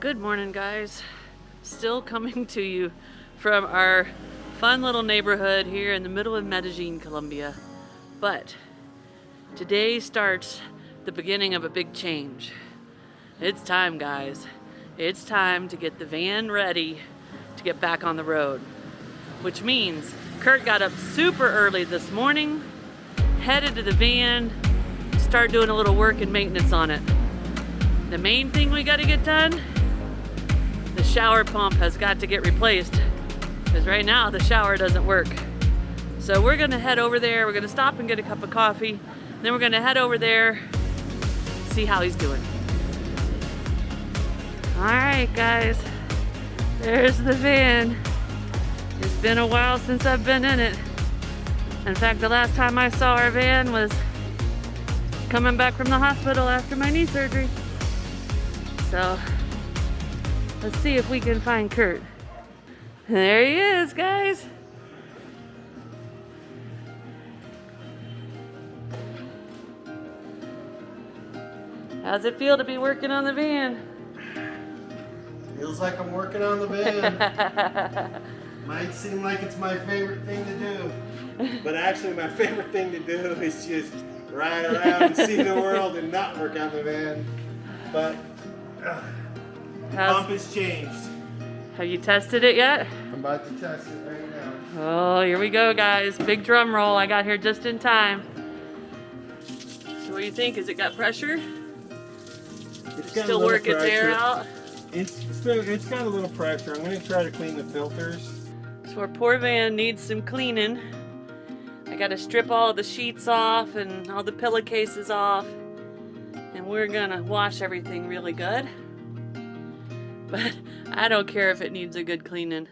Good morning, guys. Still coming to you from our fun little neighborhood here in the middle of Medellin, Colombia. But today starts the beginning of a big change. It's time, guys. It's time to get the van ready to get back on the road. Which means Curt got up super early this morning, headed to the van, start doing a little work and maintenance on it. The main thing we got to get done, the shower pump has got to get replaced because right now the shower doesn't work. So we're gonna head over there, we're gonna stop and get a cup of coffee, then we're gonna head over there, see how he's doing. All right, guys, there's the van. It's been a while since I've been in it. In fact, the last time I saw our van was coming back from the hospital after my knee surgery. So let's see if we can find Curt. There he is, guys. How's it feel to be working on the van? Feels like I'm working on the van. Might seem like it's my favorite thing to do, but actually my favorite thing to do is just ride around and see the world and not work on the van. But the pump has changed. Have you tested it yet? I'm about to test it right now. Oh, here we go, guys. Big drum roll. I got here just in time. So what do you think? Has it got pressure? It's got Still work its air out? It's got a little pressure. I'm going to try to clean the filters. So our poor van needs some cleaning. I got to strip all the sheets off and all the pillowcases off. And we're going to wash everything really good. But I don't care if it needs a good cleaning.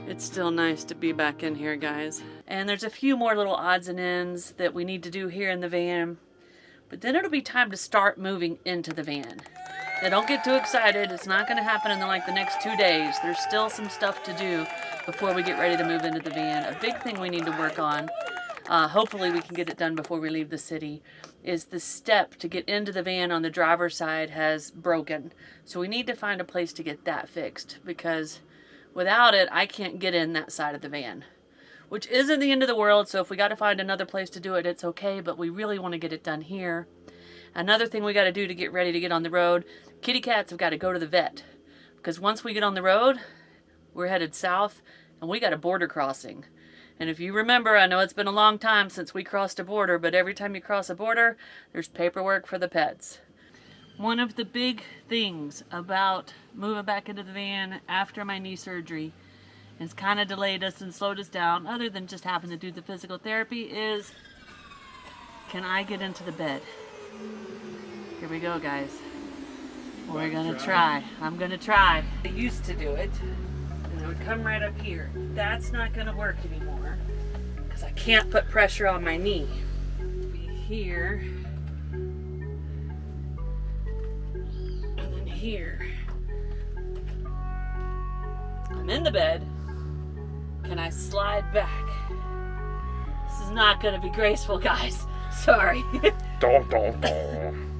It's still nice to be back in here, guys. And there's a few more little odds and ends that we need to do here in the van. But then it'll be time to start moving into the van. Now don't get too excited. It's not going to happen in the next 2 days. There's still some stuff to do before we get ready to move into the van. A big thing we need to work on, hopefully we can get it done before we leave the city, is the step to get into the van on the driver's side has broken. So we need to find a place to get that fixed, because without it, I can't get in that side of the van. Which isn't the end of the world, so if we got to find another place to do it, it's okay, but we really want to get it done here. Another thing we got to do to get ready to get on the road, kitty cats have got to go to the vet. Because once we get on the road, we're headed south, and we got a border crossing. And if you remember, I know it's been a long time since we crossed a border, but every time you cross a border, there's paperwork for the pets. One of the big things about moving back into the van after my knee surgery, and it's kind of delayed us and slowed us down, other than just having to do the physical therapy, is can I get into the bed? Here we go, guys. We're gonna try. I'm gonna try. I used to do it, and I would come right up here. That's not gonna work anymore, because I can't put pressure on my knee. Be here, and then here. I'm in the bed. Can I slide back? This is not gonna be graceful, guys. Sorry. Dun, dun, dun.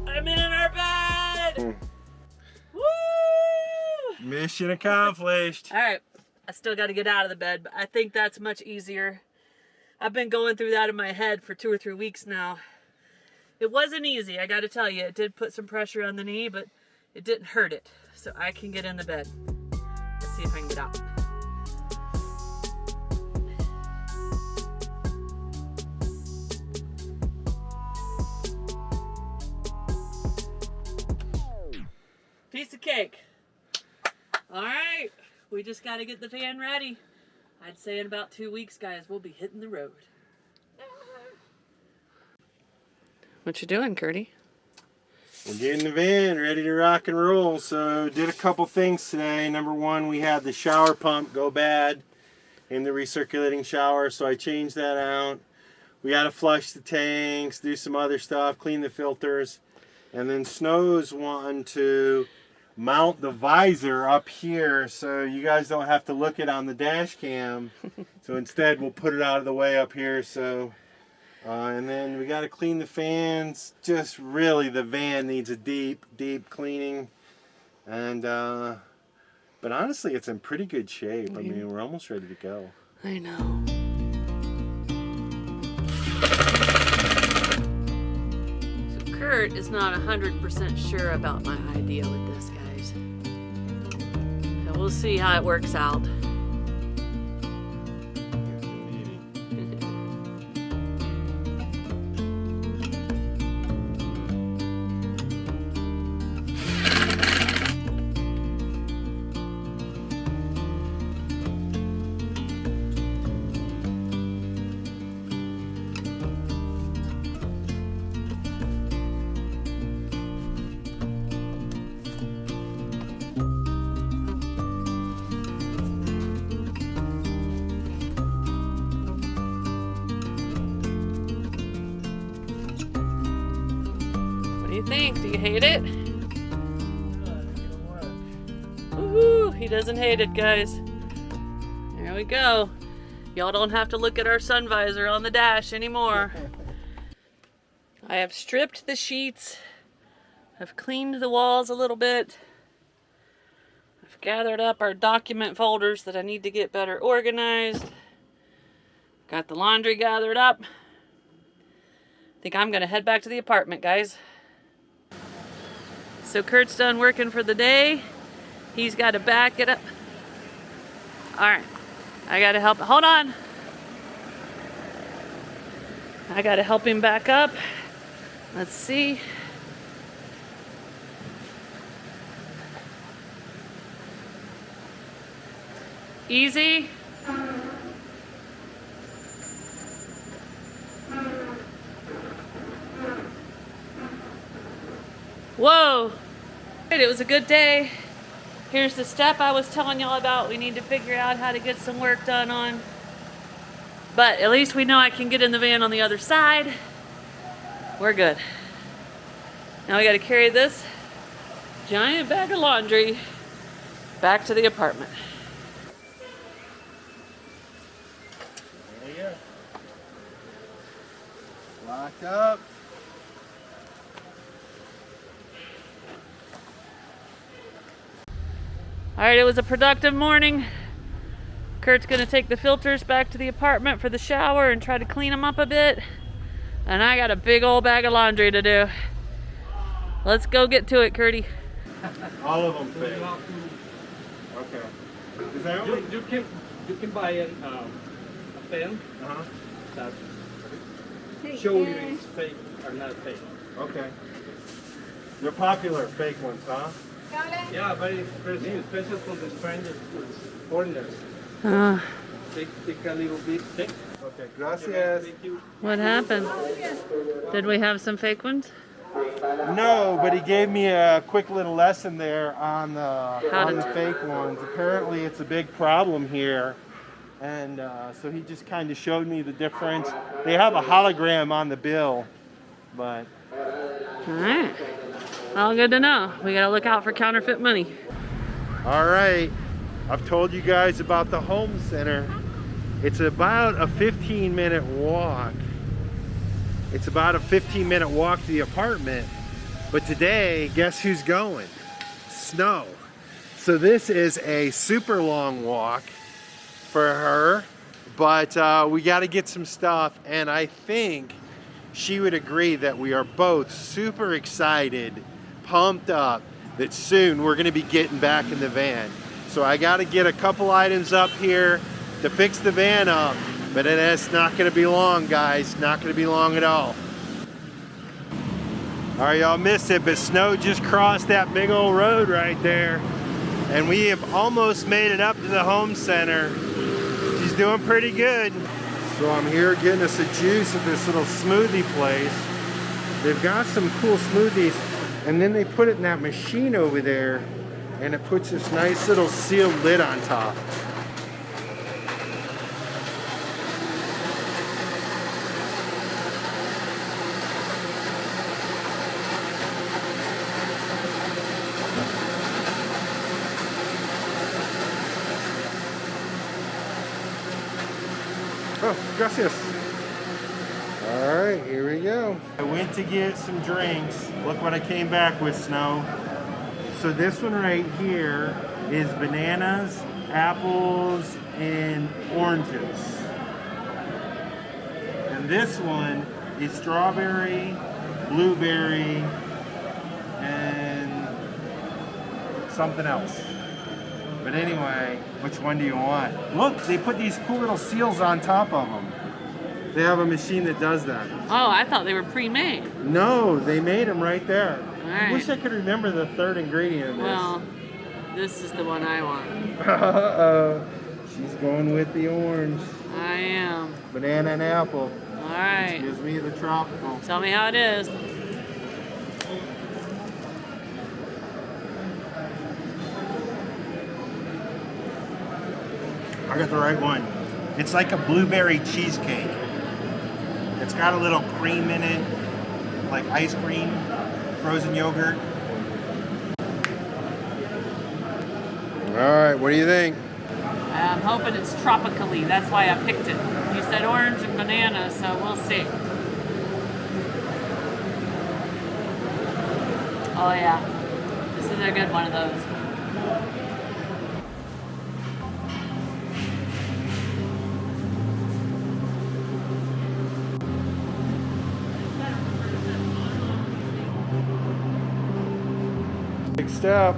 I'm in our bed! Woo! Mission accomplished. All right, I still got to get out of the bed, but I think that's much easier. I've been going through that in my head for 2 or 3 weeks now. It wasn't easy, I got to tell you. It did put some pressure on the knee, but it didn't hurt it. So I can get in the bed. Let's see if I can get out. Piece of cake. All right, we just got to get the van ready. I'd say in about 2 weeks, guys, we'll be hitting the road. What you doing, Curdy? We're getting the van ready to rock and roll. So did a couple things today. Number one, we had the shower pump go bad in the recirculating shower, so I changed that out. We got to flush the tanks, do some other stuff, clean the filters, and then Snow's wanting to mount the visor up here so you guys don't have to look it on the dash cam. So instead we'll put it out of the way up here so And then we got to clean the fans. Just really, the van needs a deep cleaning. And but honestly, it's in pretty good shape. I mean, we're almost ready to go. I know. So Curt is not 100% sure about my idea with this, guys. So we'll see how it works out. What do you think? Do you hate it? Woohoo! He doesn't hate it, guys. There we go. Y'all don't have to look at our sun visor on the dash anymore. I have stripped the sheets. I've cleaned the walls a little bit. I've gathered up our document folders that I need to get better organized. Got the laundry gathered up. I think I'm gonna head back to the apartment, guys. So Curt's done working for the day. He's got to back it up. All right, I got to help. Hold on. I got to help him back up. Let's see. Easy. Whoa. It was a good day. Here's the step I was telling y'all about. We need to figure out how to get some work done on. But at least we know I can get in the van on the other side. We're good. Now we got to carry this giant bag of laundry back to the apartment. There you go. Lock up. All right, it was a productive morning. Curt's gonna take the filters back to the apartment for the shower and try to clean them up a bit. And I got a big old bag of laundry to do. Let's go get to it, Curty. All of them fake. Okay. Is that only... you can buy a pen that show you it's fake or not fake. Okay. They're popular fake ones, huh? Yeah, very expensive, especially for the strangers, foreigners. Take a little bit. Take. Okay, gracias. Thank you. What happened? Did we have some fake ones? No, but he gave me a quick little lesson there on the fake ones. Apparently, it's a big problem here, and so he just kind of showed me the difference. They have a hologram on the bill, but. All right. All good to know. We gotta look out for counterfeit money. All right, I've told you guys about the home center. It's about a 15-minute walk. It's about a 15-minute walk to the apartment. But today, guess who's going? Snow. So this is a super long walk for her, but we got to get some stuff, and I think she would agree that we are both super excited, pumped up, that soon we're gonna be getting back in the van. So I gotta get a couple items up here to fix the van up, but it's not gonna be long, guys, not gonna be long at all. All right, y'all missed it, but snow just crossed that big old road right there, and we have almost made it up to the home center. She's doing pretty good. So I'm here getting us a juice at this little smoothie place. They've got some cool smoothies, and then they put it in that machine over there, and it puts this nice little sealed lid on top. Oh, gracias. All go. I went to get some drinks. Look what I came back with, Snow. So this one right here is bananas, apples, and oranges. And this one is strawberry, blueberry, and something else. But anyway, which one do you want? Look, they put these cool little seals on top of them. They have a machine that does that. Oh, I thought they were pre-made. No, they made them right there. All right. I wish I could remember the third ingredient in this. Well, this is the one I want. Uh-oh. She's going with the orange. I am. Banana and apple. All right. Gives me the tropical. Tell me how it is. I got the right one. It's like a blueberry cheesecake. It's got a little cream in it, like ice cream, frozen yogurt. All right, what do you think? I'm hoping it's tropically. That's why I picked it. You said orange and banana, so we'll see. Oh yeah, this is a good one of those. Big step.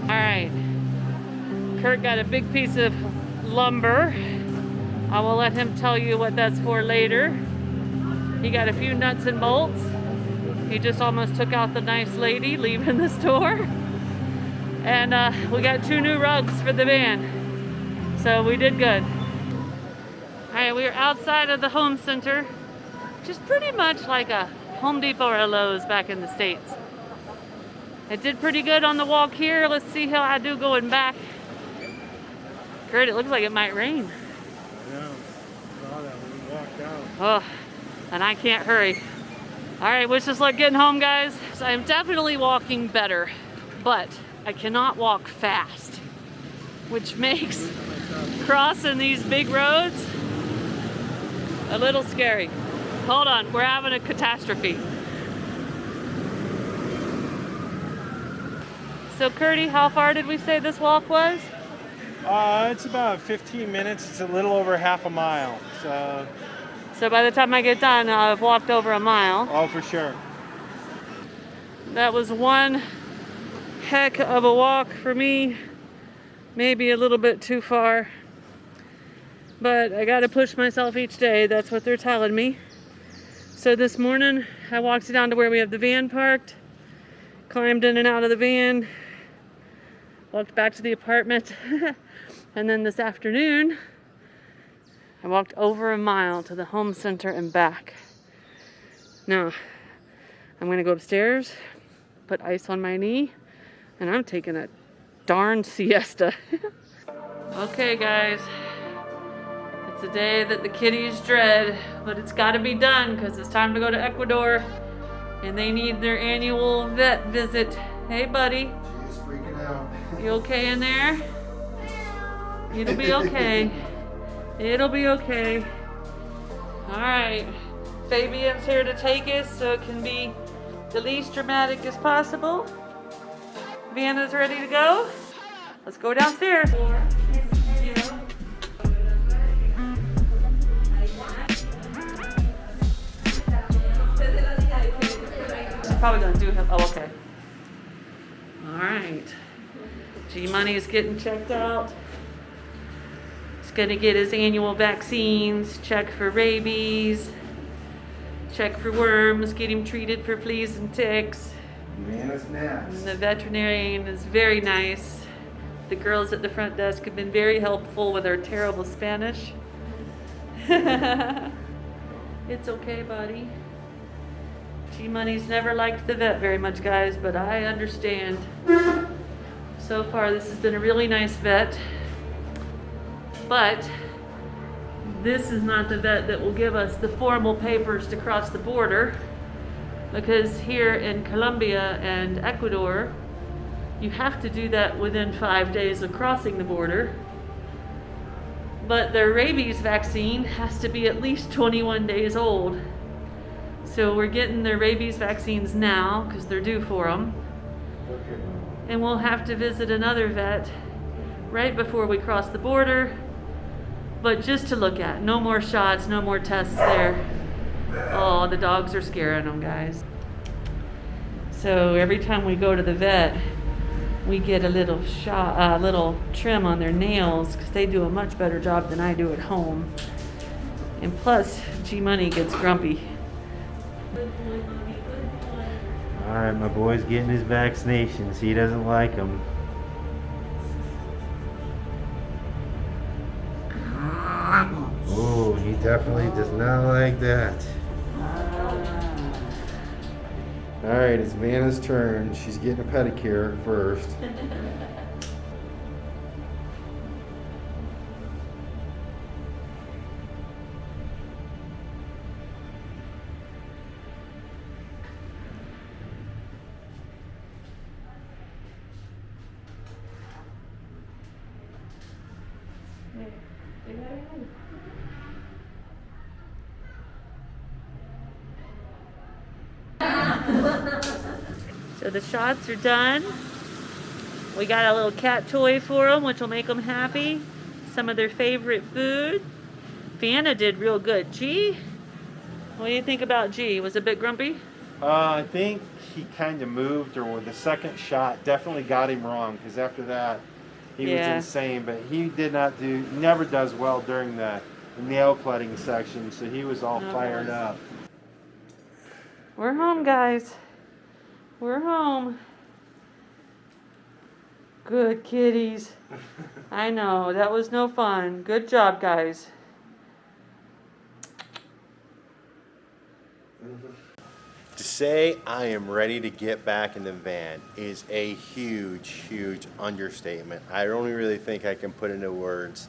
All right, Curt got a big piece of lumber. I will let him tell you what that's for later. He got a few nuts and bolts. He just almost took out the nice lady leaving the store. And we got 2 new rugs for the van. So we did good. All right, we are outside of the home center, which is pretty much like a Home Depot or a Lowe's back in the States. I did pretty good on the walk here. Let's see how I do going back. Curt, it looks like it might rain. Yeah, saw that when we walked out. Oh, and I can't hurry. All right, wish us luck getting home, guys. So I'm definitely walking better, but I cannot walk fast, which makes crossing these big roads a little scary. Hold on, we're having a catastrophe. So Curdy, how far did we say this walk was? It's about 15 minutes. It's a little over half a mile. So by the time I get done, I've walked over a mile. Oh, for sure. That was one heck of a walk for me. Maybe a little bit too far. But I gotta push myself each day. That's what they're telling me. So this morning, I walked down to where we have the van parked, climbed in and out of the van, walked back to the apartment, and then this afternoon, I walked over a mile to the home center and back. Now, I'm gonna go upstairs, put ice on my knee, and I'm taking a darn siesta. Okay, guys. It's a day that the kiddies dread, but it's gotta be done because it's time to go to Ecuador and they need their annual vet visit. Hey, buddy. She's freaking out. You okay in there? It'll be okay. It'll be okay. All right. Baby is here to take us so it can be the least dramatic as possible. Vienna's ready to go. Let's go downstairs. She's probably gonna do him. Oh, okay. All right. G-Money is getting checked out. He's gonna get his annual vaccines, check for rabies, check for worms, get him treated for fleas and ticks. Bananas next. And the veterinarian is very nice. The girls at the front desk have been very helpful with our terrible Spanish. It's okay, buddy. G-Money's never liked the vet very much, guys, but I understand. So far, this has been a really nice vet. But this is not the vet that will give us the formal papers to cross the border. Because here in Colombia and Ecuador, you have to do that within 5 days of crossing the border. But their rabies vaccine has to be at least 21 days old. So we're getting their rabies vaccines now because they're due for them. And we'll have to visit another vet right before we cross the border, but just to look at. No more shots, no more tests there. Oh, the dogs are scaring them, guys. So every time we go to the vet, we get a little shot, little trim on their nails because they do a much better job than I do at home. And plus, G-Money gets grumpy. Alright, my boy's getting his vaccinations. He doesn't like them. Oh, he definitely does not like that. Alright, it's Vanna's turn. She's getting a pedicure first. So the shots are done. We got a little cat toy for them, which will make them happy. Some of their favorite food. Vanna did real good. G, what do you think about G? Was it a bit grumpy? I think he kind of moved, or the second shot definitely got him wrong, because after that he was insane. But he never does well during the nail cutting section, so he was all fired up. We're home, guys. We're home. Good kitties. I know, that was no fun. Good job, guys. To say I am ready to get back in the van is a huge, huge understatement. I don't really think I can put into words.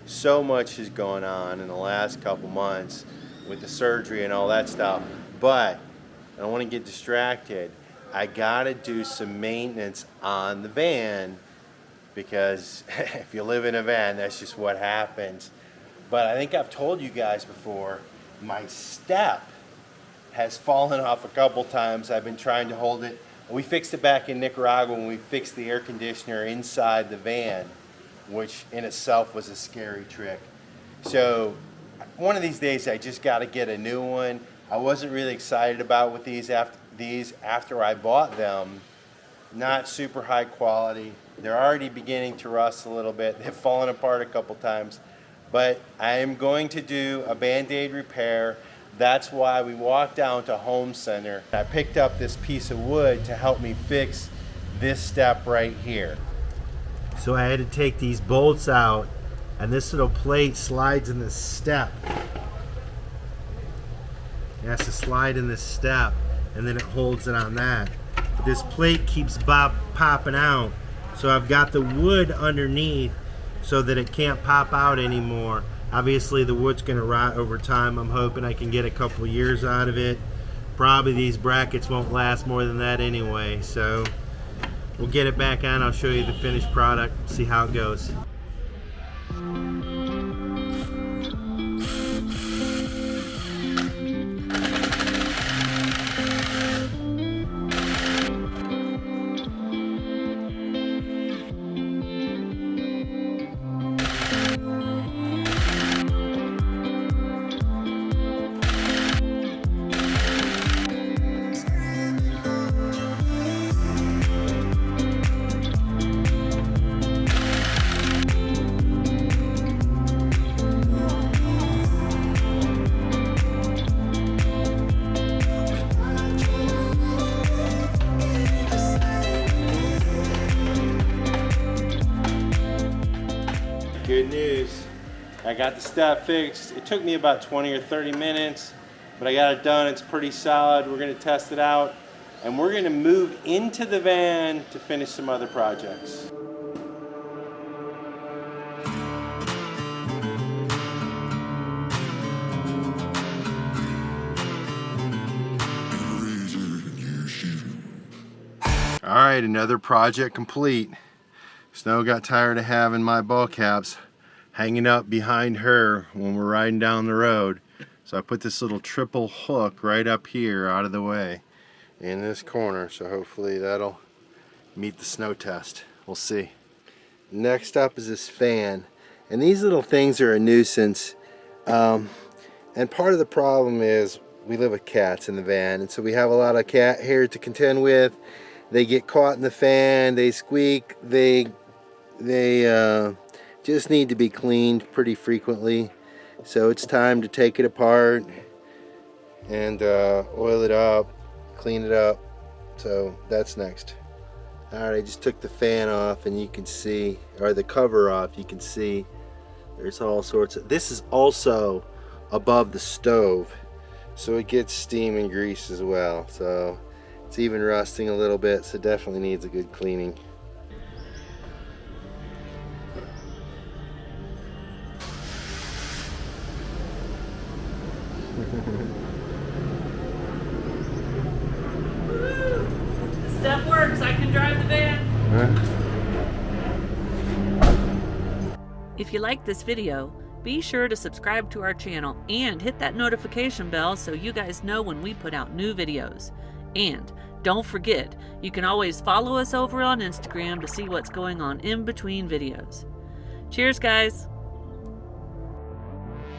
So much has gone on in the last couple months with the surgery and all that stuff, but I don't want to get distracted. I gotta do some maintenance on the van, because if you live in a van, that's just what happens. But I think I've told you guys before, my step has fallen off a couple times. I've been trying to hold it. We fixed it back in Nicaragua when we fixed the air conditioner inside the van, which in itself was a scary trick. So one of these days I just got to get a new one. I wasn't really excited about with these after I bought them. Not super high quality. They're already beginning to rust a little bit. They've fallen apart a couple times. But I am going to do a Band-Aid repair. That's why we walked down to Home Center. I picked up this piece of wood to help me fix this step right here. So I had to take these bolts out, and this little plate slides in this step. It has to slide in this step, and then it holds it on that. But this plate keeps popping out, so I've got the wood underneath so that it can't pop out anymore. Obviously the wood's going to rot over time. I'm hoping I can get a couple years out of it. Probably these brackets won't last more than that anyway, so we'll get it back on. I'll show you the finished product, see how it goes. Good news. I got the step fixed. It took me about 20 or 30 minutes, but I got it done. It's pretty solid. We're going to test it out, and we're going to move into the van to finish some other projects. All right, another project complete. Snow got tired of having my ball caps hanging up behind her when we're riding down the road. So I put this little triple hook right up here out of the way in this corner, so hopefully that'll meet the snow test. We'll see. Next up is this fan, and these little things are a nuisance, and part of the problem is we live with cats in the van, and so we have a lot of cat hair to contend with. They get caught in the fan, they squeak, they just need to be cleaned pretty frequently. So it's time to take it apart and oil it up, clean it up. So that's next. Alright, I just took the fan off and you can see, or the cover off, you can see there's all sorts of, this is also above the stove, so it gets steam and grease as well. So it's even rusting a little bit, so it definitely needs a good cleaning. The stuff works. I can drive the van. If you like this video, be sure to subscribe to our channel and hit that notification bell so you guys know when we put out new videos. And don't forget, you can always follow us over on Instagram to see what's going on in between videos. Cheers, guys!